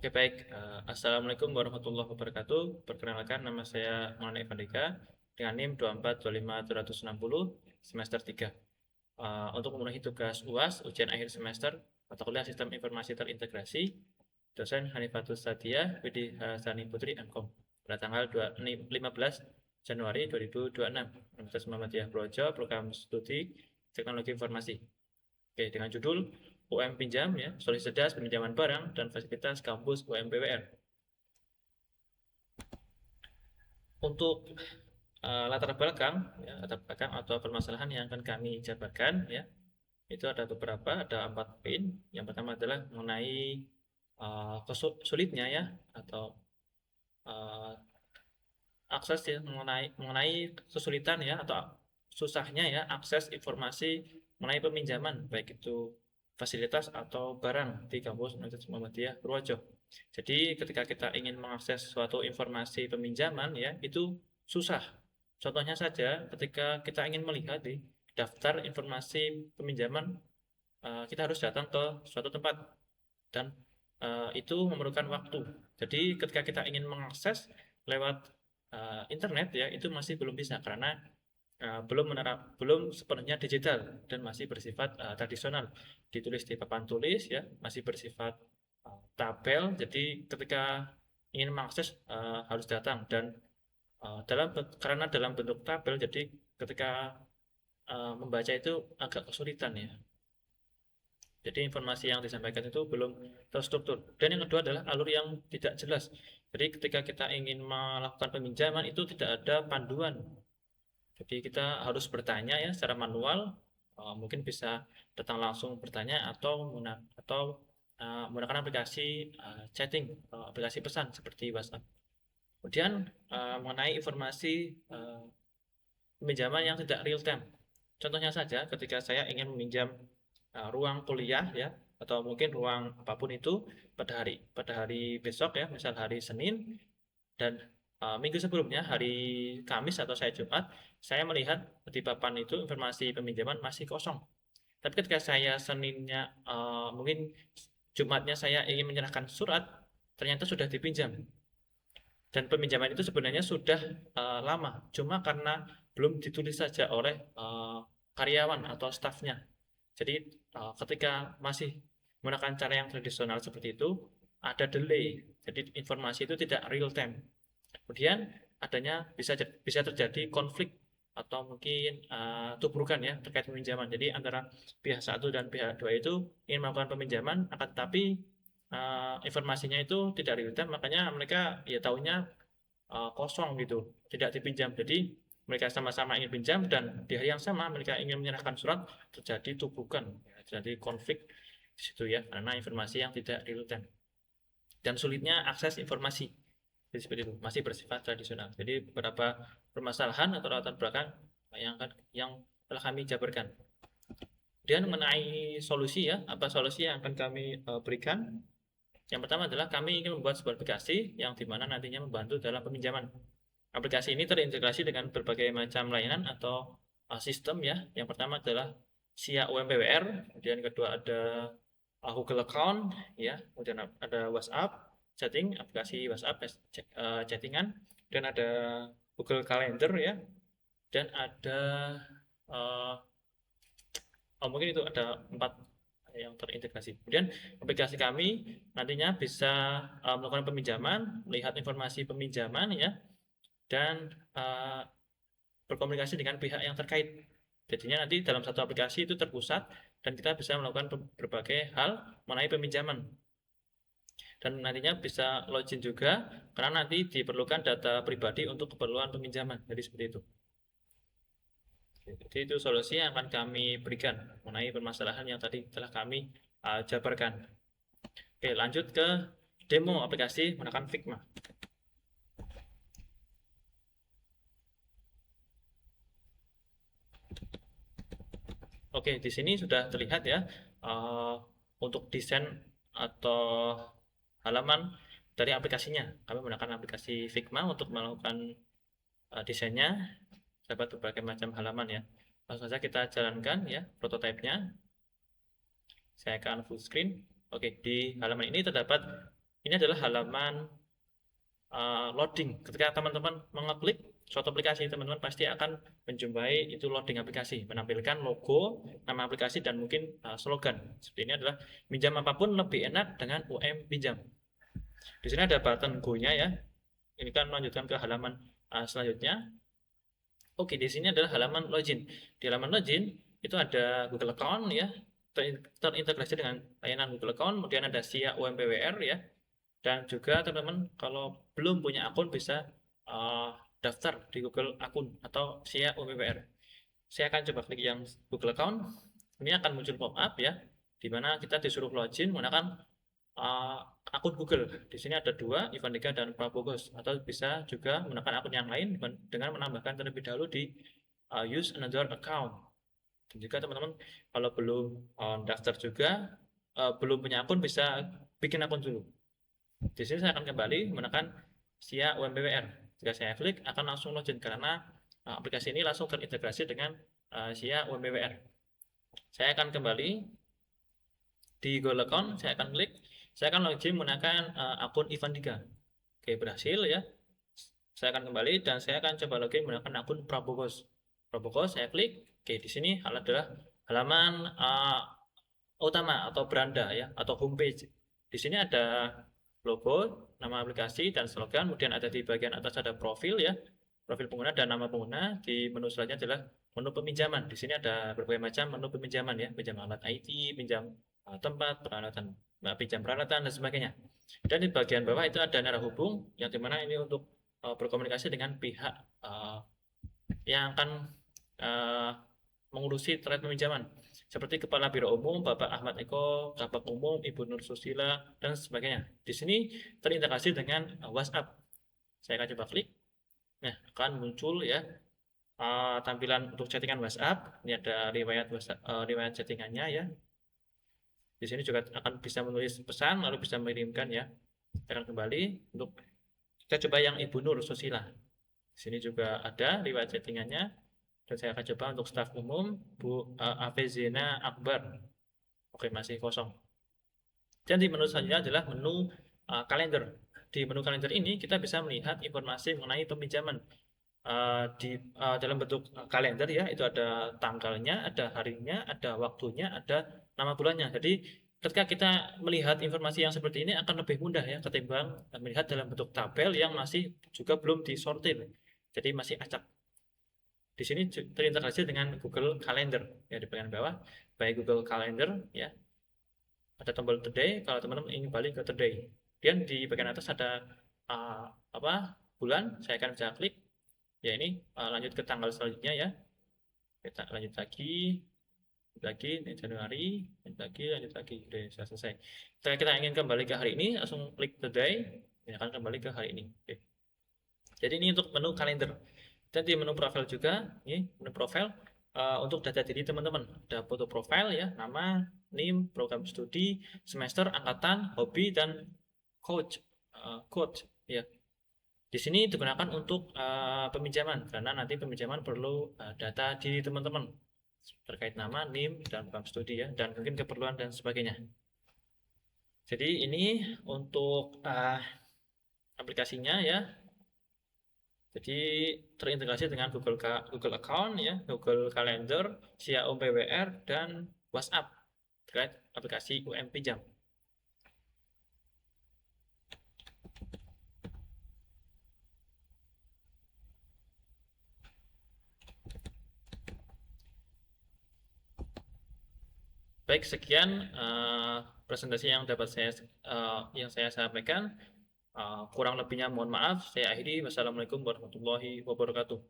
Oke baik, Assalamualaikum warahmatullahi wabarakatuh. Perkenalkan nama saya Maulana Evandika dengan NIM 2425760 semester 3. Untuk memenuhi tugas UAS ujian akhir semester mata kuliah Sistem Informasi Terintegrasi, dosen Hanifatus Sadia Widi Hasani Putri MKOM pada tanggal 15 Januari 2026, Universitas Muhammadiyah Projo, Program Studi Teknologi Informasi. Oke, dengan judul UM Pinjam ya, solusi cerdas peminjaman barang dan fasilitas kampus UM PWR. Untuk latar belakang ya, latar belakang atau permasalahan yang akan kami jabarkan ya, itu ada beberapa, ada 4 poin. Yang pertama adalah mengenai sulitnya ya atau uh, akses ya, mengenai kesulitan ya atau susahnya ya akses informasi mengenai peminjaman baik itu fasilitas atau barang di kampus Universitas Muhammadiyah Purworejo. Jadi ketika kita ingin mengakses suatu informasi peminjaman ya itu susah. Contohnya saja ketika kita ingin melihat di daftar informasi peminjaman, kita harus datang ke suatu tempat dan itu memerlukan waktu. Jadi ketika kita ingin mengakses lewat internet ya itu masih belum bisa karena belum sepenuhnya digital dan masih bersifat tradisional, ditulis di papan tulis ya, masih bersifat tabel. Jadi ketika ingin mengakses harus datang dan karena dalam bentuk tabel, jadi ketika membaca itu agak kesulitan ya. Jadi informasi yang disampaikan itu belum terstruktur. Dan yang kedua adalah alur yang tidak jelas. Jadi ketika kita ingin melakukan peminjaman itu tidak ada panduan. Jadi kita harus bertanya ya secara manual, mungkin bisa datang langsung bertanya atau menggunakan aplikasi chatting, aplikasi pesan seperti WhatsApp. Kemudian mengenai informasi peminjaman yang tidak real time. Contohnya saja ketika saya ingin meminjam ruang kuliah ya atau mungkin ruang apapun itu pada hari besok ya, misal hari Senin, dan minggu sebelumnya hari Kamis atau saya Jumat, saya melihat di papan itu informasi peminjaman masih kosong. Tapi ketika saya Seninnya mungkin Jumatnya saya ingin menyerahkan surat, ternyata sudah dipinjam. Dan peminjaman itu sebenarnya sudah lama, cuma karena belum ditulis saja oleh karyawan atau stafnya. Jadi ketika masih menggunakan cara yang tradisional seperti itu, ada delay. Jadi informasi itu tidak real time. Kemudian adanya bisa terjadi konflik atau mungkin tubrukan ya terkait peminjaman. Jadi antara pihak satu dan pihak dua itu ingin melakukan peminjaman, akan tetapi informasinya itu tidak real time, makanya mereka ya tahunya kosong gitu, tidak dipinjam. Jadi mereka sama-sama ingin pinjam dan di hari yang sama mereka ingin menyerahkan surat, terjadi tubukan, terjadi konflik di situ ya, karena informasi yang tidak real time dan sulitnya akses informasi. Jadi seperti itu, masih bersifat tradisional. Jadi beberapa permasalahan atau latar belakang yang telah kami jabarkan. Kemudian mengenai solusi ya, apa solusi yang akan kami berikan? Yang pertama adalah kami ingin membuat sebuah aplikasi yang dimana nantinya membantu dalam peminjaman. Aplikasi ini terintegrasi dengan berbagai macam layanan atau sistem ya. Yang pertama adalah SIA UMPWR, kemudian kedua ada Google Account ya, kemudian ada WhatsApp chatting, aplikasi WhatsApp chattingan, dan ada Google Calendar ya, dan ada uh, mungkin itu ada 4 yang terintegrasi. Kemudian aplikasi kami nantinya bisa melakukan peminjaman, melihat informasi peminjaman ya, dan berkomunikasi dengan pihak yang terkait. Jadinya nanti dalam satu aplikasi itu terpusat dan kita bisa melakukan berbagai hal mengenai peminjaman. Dan nantinya bisa login juga karena nanti diperlukan data pribadi untuk keperluan peminjaman. Jadi seperti itu. Jadi itu solusi yang akan kami berikan mengenai permasalahan yang tadi telah kami jabarkan. Oke, lanjut ke demo aplikasi menggunakan Figma. Oke, di sini sudah terlihat ya untuk desain atau halaman dari aplikasinya. Kami menggunakan aplikasi Figma untuk melakukan desainnya. Dapat berbagai macam halaman ya. Langsung saja kita jalankan ya prototipenya. Saya akan full screen. Oke, di halaman ini terdapat ini adalah halaman loading. Ketika teman-teman mengeklik suatu aplikasi, teman-teman pasti akan menjumpai itu loading aplikasi, menampilkan logo, nama aplikasi, dan mungkin slogan. Seperti ini adalah minjam apapun lebih enak dengan UM Pinjam. Di sini ada button go-nya ya. Ini kan melanjutkan ke halaman selanjutnya. Oke, di sini adalah halaman login. Di halaman login itu ada Google Account ya, terintegrasi dengan layanan Google Account, kemudian ada SIA UMPWR ya. Dan juga teman-teman kalau belum punya akun bisa daftar di Google akun atau SIA UMPWR. Saya akan coba klik yang Google Account. Ini akan muncul pop-up ya, di mana kita disuruh login menggunakan akun Google. Di sini ada dua, Ivan Dika dan Prabogos, atau bisa juga menggunakan akun yang lain dengan menambahkan terlebih dahulu di use another account. Dan juga teman-teman kalau belum daftar juga, belum punya akun, bisa bikin akun dulu. Di sini saya akan kembali menekan SIA UMPWR. Jika saya klik akan langsung login karena aplikasi ini langsung terintegrasi dengan SIA UMPWR. Saya akan kembali di Google Account, saya akan klik, saya akan login menggunakan akun Ivan Dika. Oke, berhasil ya. Saya akan kembali dan saya akan coba login menggunakan akun Prabogos. Prabogos saya klik. Oke, di sini adalah halaman utama atau beranda ya, atau homepage. Di sini ada logo, nama aplikasi, dan slogan. Kemudian ada di bagian atas ada profil ya, profil pengguna dan nama pengguna. Di menu selanjutnya adalah menu peminjaman. Di sini ada berbagai macam menu peminjaman ya, pinjam alat IT, pinjam tempat, peralatan, pinjam peralatan, dan sebagainya. Dan di bagian bawah itu ada narah hubung, yang dimana ini untuk berkomunikasi dengan pihak yang akan mengurusi terkait peminjaman, seperti Kepala Biro Umum, Bapak Ahmad Eko, Kabak Umum, Ibu Nur Susila, dan sebagainya. Di sini terintegrasi dengan WhatsApp. Saya akan coba klik. Nah, akan muncul ya tampilan untuk chattingan WhatsApp. Ini ada riwayat riwayat chattingannya ya. Di sini juga akan bisa menulis pesan, lalu bisa mengirimkan ya. Kita akan kembali untuk kita coba yang Ibu Nur Susila. Di sini juga ada riwayat chattingannya. Dan saya akan coba untuk staf umum Bu Afezina Akbar. Oke, masih kosong. Dan di menu selanjutnya adalah menu kalender. Di menu kalender ini kita bisa melihat informasi mengenai peminjaman dalam bentuk kalender ya. Itu ada tanggalnya, ada harinya, ada waktunya, ada nama bulannya. Jadi ketika kita melihat informasi yang seperti ini akan lebih mudah ya ketimbang melihat dalam bentuk tabel yang masih juga belum disortir. Jadi masih acak. Di sini terintegrasi dengan Google Calendar ya, di bagian bawah baik Google Calendar ya, ada tombol today kalau teman-teman ingin balik ke today, dan di bagian atas ada bulan. Saya akan bisa klik ya, ini lanjut ke tanggal selanjutnya ya, kita lanjut lagi ini Januari, lanjut lagi udah selesai. Kita ingin kembali ke hari ini, langsung klik today, ini akan kembali ke hari ini. Oke. Jadi ini untuk menu kalender. Dan di menu profil juga, ini menu profil untuk data diri teman-teman. Ada foto profil ya, nama, NIM, program studi, semester, angkatan, hobi, dan code ya. Di sini digunakan untuk peminjaman karena nanti peminjaman perlu data diri teman-teman terkait nama, NIM, dan program studi ya, dan mungkin keperluan dan sebagainya. Jadi ini untuk aplikasinya ya. Jadi terintegrasi dengan Google Account ya, Google Calendar, SIA UMPWR, dan WhatsApp terkait aplikasi UM Pinjam. Baik, sekian presentasi yang dapat saya sampaikan. Kurang lebihnya mohon maaf. Saya akhiri. Wassalamualaikum warahmatullahi wabarakatuh.